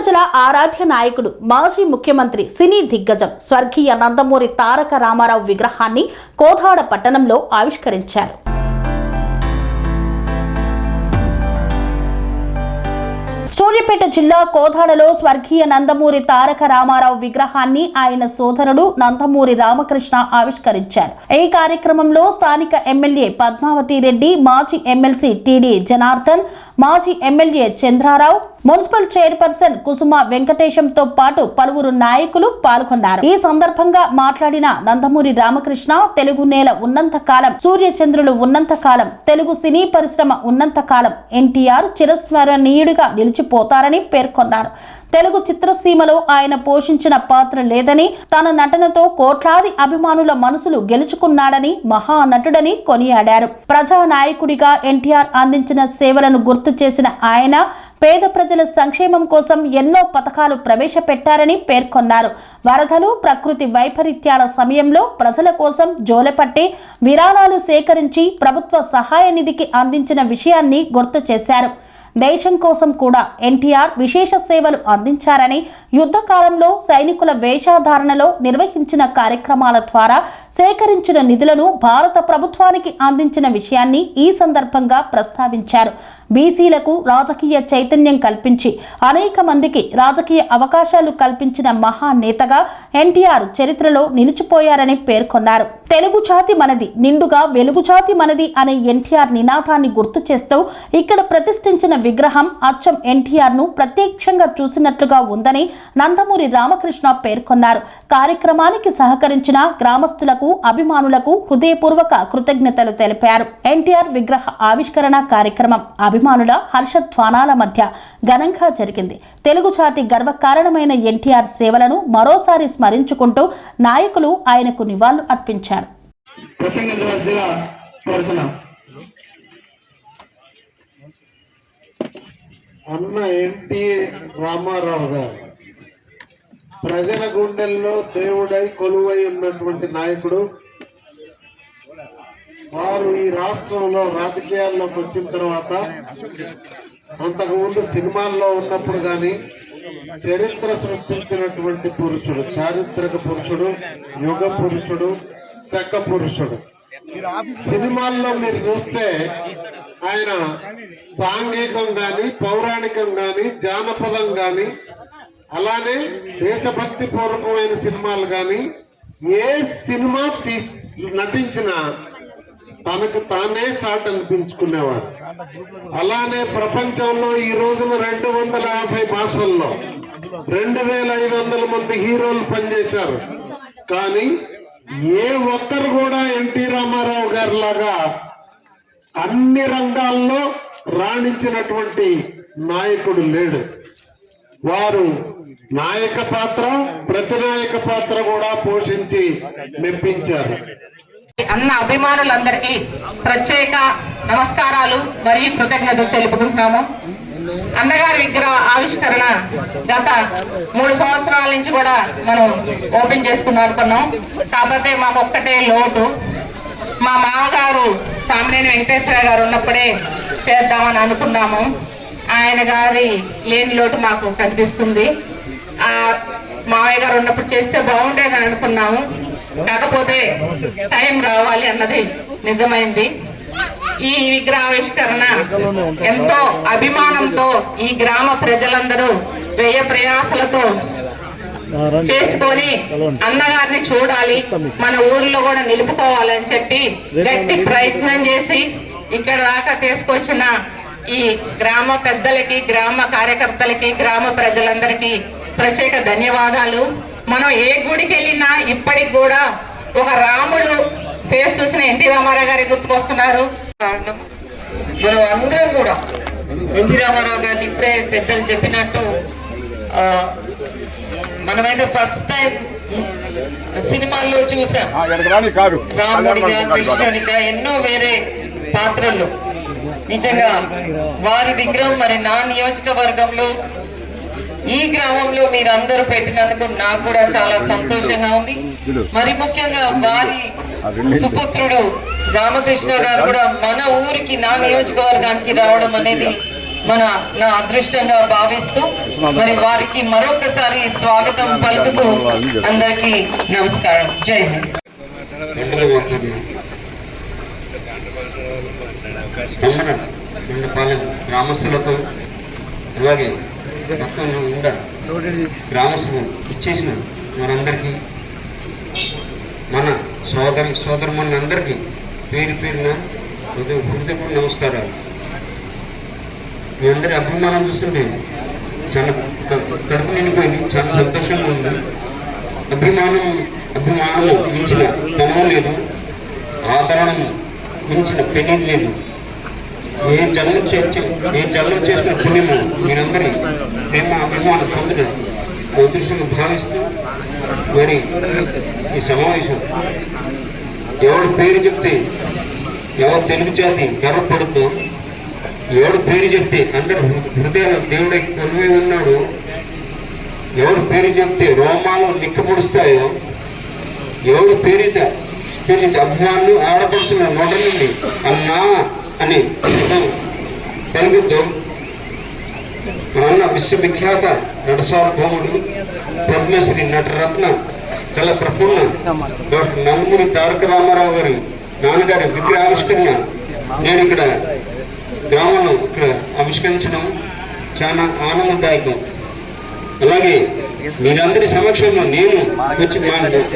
ప్రజల ఆరాధ్య నాయకుడు మాజీ ముఖ్యమంత్రి సినీ దిగ్గజం స్వర్గీయ నందమూరి తారక రామారావు విగ్రహాన్ని కోదాడ పట్టణంలో ఆవిష్కరించారు. సూర్యాపేట జిల్లా కోదాడలో స్వర్గీయ నందమూరి తారక రామారావు విగ్రహాన్ని ఆయన సోదరుడు నందమూరి రామకృష్ణ ఆవిష్కరించారు. ఈ కార్యక్రమంలో స్థానిక ఎమ్మెల్యే పద్మావతి రెడ్డి, మాజీ ఎమ్మెల్సీ టీడీ జనార్దన్, మాజీ ఎమ్మెల్యే చంద్రారావు, మున్సిపల్ చైర్పర్సన్ కుసుమ వెంకటేశంతో పాటు పలువురు నాయకులు పాల్గొన్నారు. ఈ సందర్భంగా మాట్లాడిన నందమూరి రామకృష్ణ, తెలుగు నేల ఉన్నంత కాలం, సూర్యచంద్రులు ఉన్నంత కాలం, తెలుగు సినీ పరిశ్రమ ఉన్నంత కాలం ఎన్టీఆర్ చిరస్మరణీయుడిగా నిలిచిపోతారని పేర్కొన్నారు. తెలుగు చిత్రసీమలో ఆయన పోషించిన పాత్ర లేదని, తన నటనతో కోట్లాది అభిమానుల మనసులు గెలుచుకున్నాడని, మహానటుడని కొనియాడారు. ప్రజానాయకుడిగా ఎన్టీఆర్ అందించిన సేవలను గుర్తు చేసిన ఆయన పేద ప్రజల సంక్షేమం కోసం ఎన్నో పథకాలు ప్రవేశపెట్టారని పేర్కొన్నారు. వరదలు, ప్రకృతి వైపరీత్యాల సమయంలో ప్రజల కోసం జోలెపట్టి విరాళాలు సేకరించి ప్రభుత్వ సహాయ నిధికి అందించిన విషయాన్ని గుర్తు చేశారు. దేశం కోసం కూడా ఎన్టీఆర్ విశేష సేవలు అందించారని, యుద్ధ కాలంలో సైనికుల వేషధారణలో నిర్వహించిన కార్యక్రమాల ద్వారా సేకరించిన నిధులను భారత ప్రభుత్వానికి అందించిన విషయాన్ని ఈ సందర్భంగా ప్రస్తావించారు. బీసీలకు రాజకీయ చైతన్యం కల్పించి అనేక మందికి రాజకీయ అవకాశాలు కల్పించిన మహానేతగా ఎన్టీఆర్ చరిత్రలో నిలిచిపోయారని పేర్కొన్నారు. తెలుగు జాతి మనది, నిండుగా వెలుగు జాతి మనది అనే ఎన్టీఆర్ నినాదాన్ని గుర్తు చేస్తూ ఇక్కడ ప్రతిష్ఠించిన విగ్రహం అచ్చం ఎన్టీఆర్ ను ప్రత్యక్షంగా చూసినట్లుగా ఉందని నందమూరి రామకృష్ణ పేర్కొన్నారు. కార్యక్రమానికి సహకరించిన గ్రామస్తులకు, అభిమానులకు హృదయపూర్వక కృతజ్ఞతలు తెలిపారు. ఎన్టీఆర్ విగ్రహ ఆవిష్కరణ కార్యక్రమం అభిమానుల హర్షధ్వానాల మధ్య ఘనంగా జరిగింది. తెలుగు జాతి గర్వకారణమైన ఎన్టీఆర్ సేవలను మరోసారి స్మరించుకుంటూ నాయకులు ఆయనకు నివాళులు అర్పించారు. అన్న ఎన్టీ రామారావు గారు ప్రజల గుండెల్లో దేవుడై కొలువై ఉన్నటువంటి నాయకుడు. వారు ఈ రాష్ట్రంలో రాజకీయాల్లోకి వచ్చిన తర్వాత, అంతకుముందు సినిమాల్లో ఉన్నప్పుడు కానీ చరిత్ర సృష్టించినటువంటి పురుషుడు, చారిత్రక పురుషుడు, యుగ పురుషుడు, శక పురుషుడు. సినిమాల్లో మీరు చూస్తే ఆయన సాంఘికం గాని, పౌరాణికం గాని, జానపదం గాని, అలానే దేశభక్తి పూర్వకమైన సినిమాలు గాని, ఏ సినిమా నటించినా తనకు తానే సాట్ అనిపించుకునేవాడు. అలానే ప్రపంచంలో ఈ రోజున 250 భాషల్లో 2500 మంది హీరోలు పనిచేశారు. కానీ ఏ ఒక్కరు కూడా ఎన్టీ రామారావు గారి లాగా అన్ని రంగాల్లో రాణించినటువంటి నాయకుడు లేడు. వారు నాయక పాత్ర, ప్రతినాయక పాత్ర కూడా పోషించి మెప్పించారు. అన్న అభిమానులందరికీ ప్రత్యేక నమస్కారాలు మరియు కృతజ్ఞతలు తెలుపుకుంటున్నాము. అన్నగారి విగ్రహ ఆవిష్కరణ గత 3 సంవత్సరాల నుంచి కూడా మనం ఓపెన్ చేసుకుందాం అనుకున్నాం. కాకపోతే మాకు ఒక్కటే లోటు, మా మామగారు సామినేని వెంకటేశ్వర గారు ఉన్నప్పుడే చేద్దామని అనుకున్నాము. ఆయన గారి లేని లోటు మాకు కనిపిస్తుంది. ఆ మామయ్య గారు ఉన్నప్పుడు చేస్తే బాగుండేదని అనుకున్నాము. కాకపోతే టైం రావాలి అన్నది నిజమైంది. ఈ విగ్రహావిష్కరణ ఎంతో అభిమానంతో ఈ గ్రామ ప్రజలందరూ వ్యయ ప్రయాసలతో చేసుకొని అన్నగారిని చూడాలి, మన ఊర్లో కూడా నిలుపుకోవాలని చెప్పి గట్టి ప్రయత్నం చేసి ఇక్కడ దాకా తీసుకొచ్చిన ఈ గ్రామ పెద్దలకి, గ్రామ కార్యకర్తలకి, గ్రామ ప్రజలందరికీ ప్రత్యేక ధన్యవాదాలు. మనం ఏ గుడికి వెళ్ళినా ఇప్పటికి కూడా ఒక రాముడు ఫేస్ చూసిన ఎన్టీ రామారావు గారి గుర్తుకొస్తున్నారు. మనం అందరం కూడా ఎన్టీ రామారావు గారిని ఇప్పుడే పెద్దలు చెప్పినట్టు మనమైతే ఫస్ట్ టైం సినిమాల్లో చూసాం. రాముడిగా, కృష్ణుడిగా, ఎన్నో వేరే పాత్రలు. నిజంగా వారి విగ్రహం మరి నా నియోజకవర్గంలో, ఈ గ్రామంలో మీరందరూ పెట్టినందుకు నాకు కూడా చాలా సంతోషంగా ఉంది. మరి ముఖ్యంగా వారి సుపుత్రుడు రామకృష్ణ గారు కూడా మన ఊరికి, నా నియోజకవర్గానికి రావడం అనేది నా అదృష్టంగా భావిస్తూ మరి వారికి మరొకసారి స్వాగతం పలుకుతూ అందరికీ నమస్కారం. జై హింద్. పాలెం గ్రామస్తులకు అలాగే మొత్తం ఉండ గ్రామస్తులు ఇచ్చేసిన మనందరికీ మన సోదరుమణులందరికీ పేరు పేరున హృదయపూర్వక నమస్కారాలు. మీ అందరి అభిమానం చూస్తుంటే చాలా కడుపు నిండిపోయింది, చాలా సంతోషంగా ఉంది. అభిమానము మించిన ధనం లేదు, ఆదరణం మించిన పెళ్లి లేదు. ఏ జన్మ చేసిన పుణ్యము మీరందరి ప్రేమ అభిమానం పొందిన అదృష్టంగా భావిస్తూ మరి ఈ సమావేశం ఎవడు పేరు చెప్తే ఎవరు తెలుగు జాతి గర్వపడుతూ, ఎవడు పేరు చెప్తే అందరు హృదయాలు దేవుడి కొలువై ఉన్నాడు, ఎవరు పేరు చెప్తే రోమాలు నిక్కపొడుస్తాయో, ఎవరు పేరిత అభిమానులు ఆడపడుతున్న నోట నుండి అన్నా అని తెలుగుతో మన విశ్వవిఖ్యాత నటసార్వభౌముడు పద్మశ్రీ నటరత్న కళ ప్రపూర్ణ డాక్టర్ నందమూరి తారక రామారావు గారి నాన్నగారి విగ్రహావిష్కరణ నేను ఇక్కడ గ్రామంలో ఇక్కడ ఆవిష్కరించడం చాలా ఆనందదాయకం. అలాగే మీరందరి సమక్షంలో నేను వచ్చి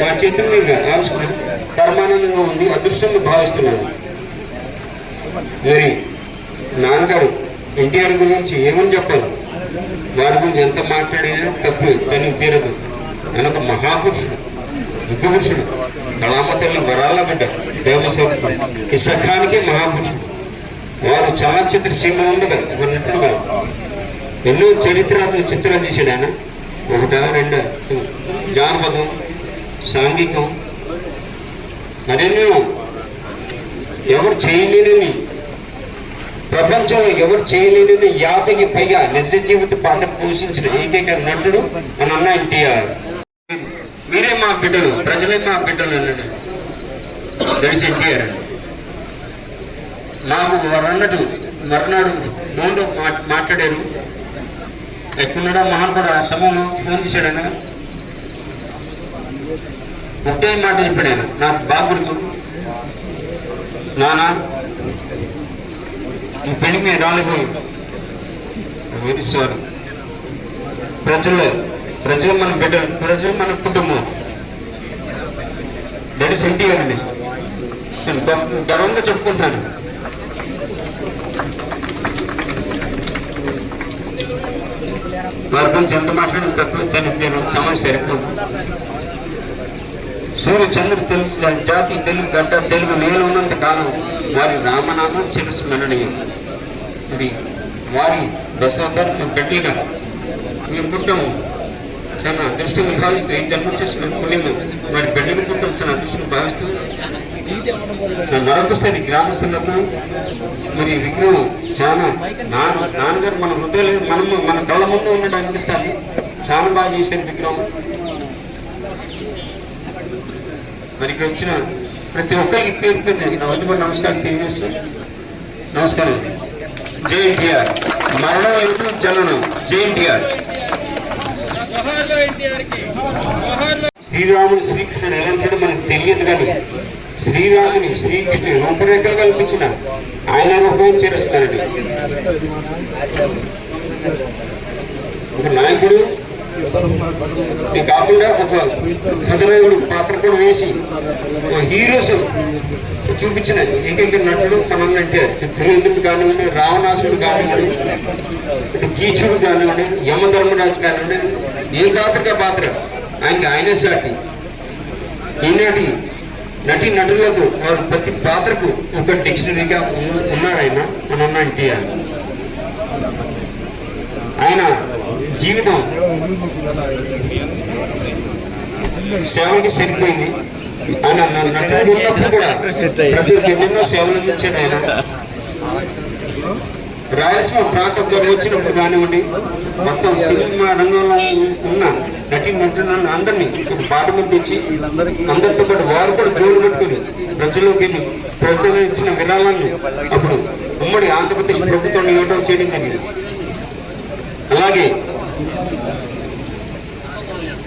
మా చేతుల మీద ఆవిష్కరణ పరమానందంగా ఉంది, అదృష్టంగా భావిస్తున్నాను. మరి నాన్నగారు ఎన్టీఆర్ గురించి ఏమని చెప్పాలి, వారి గురించి ఎంత మాట్లాడినా తక్కువ దానికి తీరదు. ఆయన ఒక మహాపురుషుడు, యుగపురుషుడు, కళామతల్లి వరాల బిడ్డ, దేవస్వరూపుడు, ఈ సఖానికే మహాపురుషుడు. వారు చలనచిత్ర సీమ ఉండగా నటుడుగా ఎన్నో చరిత్రాత్మక చిత్రాలు తీశాడు ఆయన. ఒకటా రెండా జానపదం, సాంఘికం, మరెన్నో ఎవరు చేయలేని, ప్రపంచంలో ఎవరు చేయలేని 50కి పైగా నిజ జీవిత పాత్ర పోషించిన ఏకైక నటుడు మన అన్న ఎన్టీఆర్. మీరే మా బిడ్డలు, ప్రజలే మా బిడ్డలు అన్నాడు దర్శి ఎన్టీఆర్. నాకు వారు అన్నట్టు మర్నాడు ఫోన్లో మాట్లాడారు. ఎక్కడున్నాడా మహాత్ముడు ఆ సమయంలో ఫోన్ చేశాడన్న ఒకే మాట చెప్పాడు. నాకు బాగా గుర్తు, నానా ఈ పెళ్లి మీద రాలిపోయి వెరీ సారీ. ప్రజలు మన బిడ్డ, ప్రజలు మన కుటుంబం. దట్ ఇస్ ఎన్టీఆర్ అండి. గర్వంగా చెప్పుకుంటాను. వారి గురించి ఎంత మాట్లాడిన తక్కువ, తన సమయం సరిపోదు. సూర్య చంద్రుడు తెలుగు జాతి, తెలుగు గడ్డ, తెలుగు నేల ఉన్నంత కాలం వారి రామనామం చిరస్మరణీయం. ఇది వారి దశావతారం గట్టిగా మేము పుట్టాము, చాలా అదృష్టంగా భావిస్తూ ఈ జన్మ చేసిన పుణ్యము వారి బిడ్డలు పుట్టాం, చాలా అదృష్టంగా భావిస్తూ మరొకసారి గ్రామస్తులకు మరి విగ్రహం చాలా నాన్నగారు మన హృదయాలు మన కళ్ళ ముందు ఉన్నట్టు అనిపిస్తుంది. చాలా బాగా చేశారు విగ్రహం. మరి ఇక్కడ వచ్చిన ప్రతి ఒక్కరికి పేరు పేరు నా వద్దు నమస్కారం తెలియజేస్తూ, నమస్కారం. జై ఎన్టీఆర్. మరణం ఎప్పుడు జననం. జై ఎన్టీఆర్. శ్రీరాముడు శ్రీకృష్ణుడు ఎలాంటి మనకు తెలియదు, కానీ శ్రీరాముని శ్రీకృష్ణుని రూపురేఖలు కల్పించిన ఆయన రూపం చేరుస్తాడు. ఒక నాయకుడు కాకుండా ఒక కథనాయకుడు పాత్ర కూడా వేసి హీరోస్ చూపించిన ఏకైక నటుడు మనంటే దుర్యోధనుడు కానివ్వండి, రావణాసుడు కానివ్వండి, కీచుడు కానివ్వండి, యమధర్మరాజు కానివ్వండి, ఏ పాత్ర ఆయనే సాటి. ఈనాటి నటులకు వారు ప్రతి పాత్రకు ఒక డిక్షనరీగా ఉన్నారాయన మన ఎన్టీఆర్. ఆయన జీవితం సేవకి సరిపోయింది. ఆయన నటుడు ఉన్నప్పుడు కూడా ప్రజలకు ఎన్నెన్నో సేవలు అందించాడు. ఆయన రాయలసీమ ప్రాంతంలో వచ్చినప్పుడు కానివ్వండి, మొత్తం సినిమా రంగంలో ఉన్న నటులను అందరినీ ఒక పాట పంపించి అందరితో పాటు వారు కూడా జోలు పెట్టుకుని ప్రజల్లోకి వెళ్ళి ప్రజలు ఇచ్చిన విరాళాన్ని అప్పుడు ఉమ్మడి ఆంధ్రప్రదేశ్ ప్రభుత్వం ఇవ్వడం చేయడం జరిగింది. అలాగే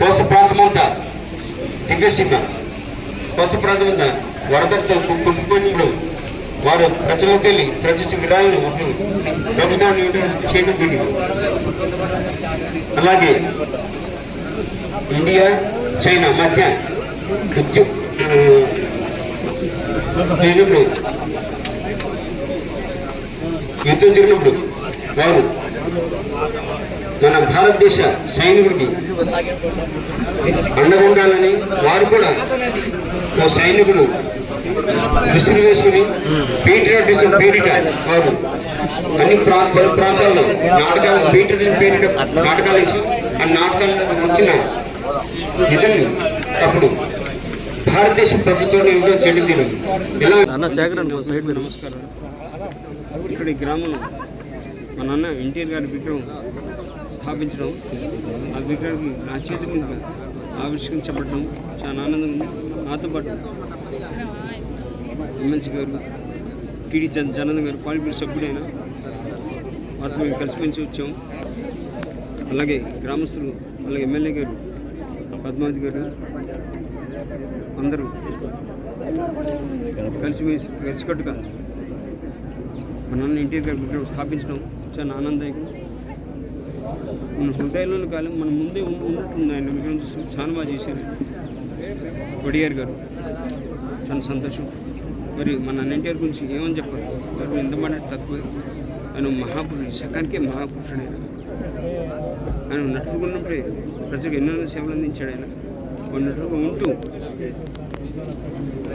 కోస ప్రాంతమంతా దిగ్గసీమ కోస ప్రాంతమంతా వరదలతో కుటుంబంలో వారు ప్రజలకు వెళ్ళి ప్రజల విధాలను ప్రభుత్వాన్ని చేయడం జరిగింది. అలాగే ఇండియా చైనా మధ్య యుద్ధం జరిగినప్పుడు వారు మన భారతదేశ సైనికుడికి అండగా ఉండాలని వారు కూడా సైనికులు విసులు వేసుకుని పేట్రియాటిజం పేరిట వారు అన్ని ప్రాంతాల్లో నాటకాలు పేట్రియాటిజం పేరిట నాటకాలు వేసి ఆ నాటకాలు వచ్చిన నిధులు అప్పుడు భారతదేశ ప్రభుత్వాన్ని యుద్ధం చేయడం జరిగింది. ఇలా నమస్కారం. ఇక్కడ ఈ గ్రామంలో మా నాన్న ఎన్టీఆర్ గారి విగ్రహం స్థాపించడం, ఆ విగ్రహానికి నా చేతి మీద ఆవిష్కరించబడడం చాలా ఆనందంగా ఉంది. నాతో పాటు ఎమ్మెల్సీ గారు, టీడీ జనార్దన్ గారు, పార్లమెంట్ సభ్యుడైన వారితో మేము కలిసిమెలిసి వచ్చాము. అలాగే గ్రామస్తులు, అలాగే ఎమ్మెల్యే గారు పద్మావతి గారు అందరూ కలిసికట్టుగా మన నాన్న ఎన్టీఆర్ గారి విగ్రహం స్థాపించడం చాలా ఆనందదాయకం. మన హృదయంలోని కాలం మన ముందే ఉన్నట్టుంది. ఆయన విగ్రహం చూసి చాలా బాగా చేశారు వడియార్ గారు, చాలా సంతోషం. మరి మన నాన్న ఎన్టీఆర్ గురించి ఏమని చెప్పారు, గారు ఎంత మాట్లాడితే తక్కువే. ఆయన మహాపురుషుడు, శకానికే మహాపురుషుడు. ఆయన నటుడుగా ఉన్నప్పుడే ప్రజలకు ఎన్నో సేవలు అందించాడు. ఆయన నటుడుగా ఉంటూ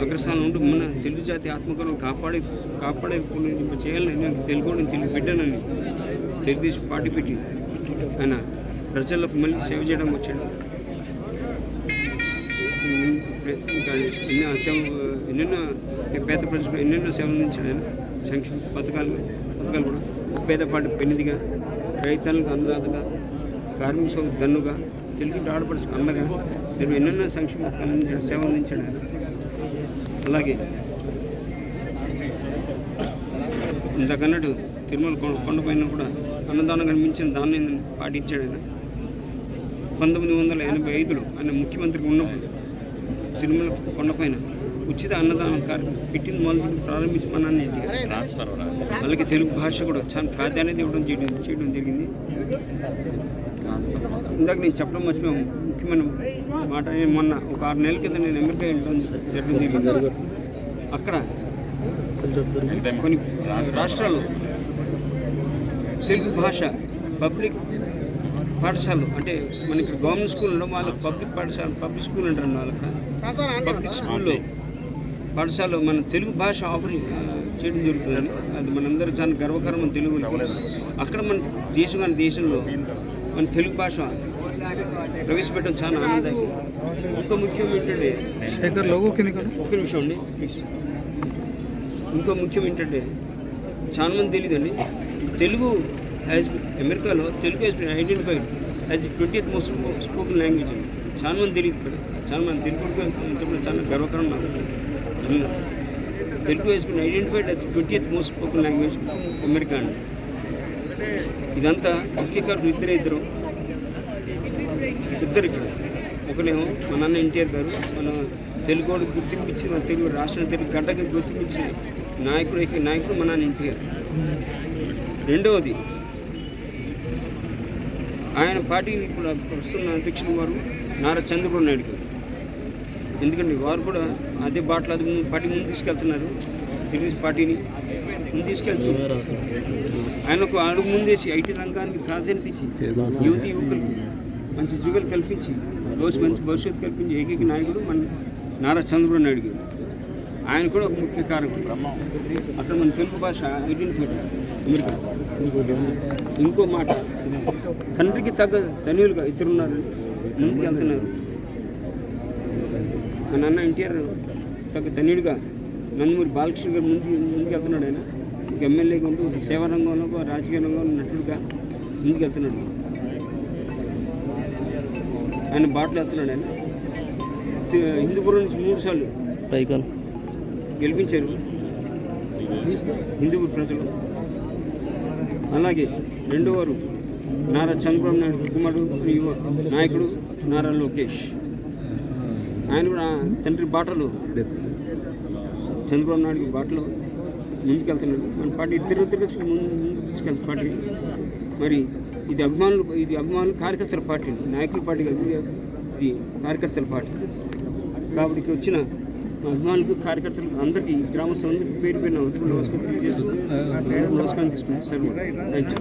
అగ్రస్థానం ఉంటూ మన తెలుగు జాతి ఆత్మగౌరవం కాపాడే చేయాలని నేను తెలుగు బిడ్డనని తెలుగుదేశం పార్టీ పెట్టి ఆయన ప్రజలకు మళ్ళీ సేవ చేయడం వచ్చాడు. ఇంకా ఎన్నెన్నో పేద ప్రజలకు ఎన్నెన్నో సేవలు అందించాడు. ఆయన సంక్షేమ పథకాలు కూడా పేదపాటి పెన్నిదిగా, రైతులకు అన్నదాతగా, కార్మిక సోదరు దన్నుగా, తెలుగు ఆడపడుచు అన్నగా నేను ఎన్నెన్నో సంక్షేమ పథకాలు అందించాడు, సేవలు అందించాడు ఆయన. అలాగే ఇంతకన్నట్టు తిరుమల కొండపైన కూడా అన్నదానం కనిపించిన దాన్ని పాటించాడు ఆయన. 1985లో ఆయన ముఖ్యమంత్రిగా ఉన్నప్పుడు తిరుమల కొండపైన ఉచిత అన్నదానం కార్యక్రమం పెట్టింది మొదలు ప్రారంభించి మన వాళ్ళకి తెలుగు భాష కూడా చాలా ప్రాధాన్యత ఇవ్వడం చేయడం జరిగింది. ఇందాక నేను చెప్పడం మర్చిపోయాను ముఖ్యమైన మాట. మొన్న ఒక 6 నెలల కింద నేను అమెరికా వెళ్ళడం జరిగింది. అక్కడ కొన్ని రాష్ట్రాల్లో తెలుగు భాష పబ్లిక్ పాఠశాలలు, అంటే మన ఇక్కడ గవర్నమెంట్ స్కూల్లో వాళ్ళకి పబ్లిక్ స్కూల్ అంటారు. వాళ్ళకి పబ్లిక్ స్కూల్లో పాఠశాలలో మన తెలుగు భాష ఆఫర్ చేయడం జరుగుతుందని, అది మనందరూ చాలా గర్వకరమైన తెలుగు. అక్కడ మన దేశంలో మన తెలుగు భాష ప్రవేశపెట్టడం చాలా ఆనందదాయకం. ఇంకో ముఖ్యం ఏంటంటే ఒక్క నిమిషం అండి ప్లీజ్. ఇంకో ముఖ్యం ఏంటంటే చాలామంది తెలియదండి, తెలుగు అమెరికాలో Telugu has been identified as 20th most spoken language అని చాలామంది తెలియదు. ఇక్కడ చాలామంది తెలుగు చాలా గర్వకరం నాకు. Telugu has been identified as 20th most spoken language America అండి. ఇదంతా ముఖ్య కారణం ఇద్దరు ఇక్కడ. ఒకనేమో మా నాన్న ఎన్టీఆర్ గారు, మన తెలుగు గుర్తింపించి మన తెలుగు రాష్ట్ర తెలుగు గడ్డకి గుర్తింపించిన నాయకుడు మా నాన్న ఎన్టీఆర్. రెండవది ఆయన పార్టీని ఇప్పుడు ప్రస్తుతం అధ్యక్షులు వారు నారా చంద్రబాబు నాయుడు గారు. ఎందుకంటే వారు కూడా అదే బాటలు అది పార్టీ ముందు తీసుకెళ్తున్నారు. తెలుగుదేశం పార్టీని ముందు తీసుకెళ్తున్నారు. ఆయన ఒక అడుగు ముందేసి ఐటీ రంగానికి ప్రాధాన్యత ఇచ్చి యువకులకు మంచి జీవులు కల్పించి మంచి భవిష్యత్తు కల్పించి ఏకైక నాయకుడు మన నారా చంద్రబాబు నాయుడు గారు. ఆయన కూడా ఒక ముఖ్య కారణం. అక్కడ మన తెలుగు భాష ఐడెంటిఫైడ్ అమెరికా. ఇంకో మాట, తండ్రికి తగ్గ తనయులుగా ఇద్దరున్నారు, ముందుకు వెళ్తున్నారు. మా నాన్న ఎన్టీఆర్ తగ్గ తనయుడిగా నందమూరి బాలకృష్ణ గారు ముందుకు వెళ్తున్నాడు. ఆయన ఎమ్మెల్యేగా ఉంటూ సేవా రంగంలో, రాజకీయ రంగంలో నటుడుగా ముందుకు వెళ్తున్నాడు. ఆయన బాటలు వెళ్తున్నాడు. ఆయన హిందూపురం నుంచి 3 సార్లు గెలిపించారు హిందూపూర్ ప్రజలు. అలాగే రెండోవారు నారా చంద్రబాబు నాయుడు కుమారుడు యువ నాయకుడు నారా లోకేష్. ఆయన కూడా తండ్రి బాటలో చంద్రబాబు నాయుడు బాటలో ముందుకెళ్తున్నాడు. మన పార్టీ తిరిగి ముందుకు తీసుకెళ్తాం పార్టీ. మరి ఇది అభిమానులు కార్యకర్తల పార్టీ, నాయకుల పార్టీ కాదు, ఇది కార్యకర్తల పార్టీ. కాబట్టి ఇక్కడ వచ్చిన అభిమానులకు కార్యకర్తలకు అందరికీ గ్రామస్తులందరికీ పేరు నమస్కారం తీసుకున్నాను సార్. Thank you.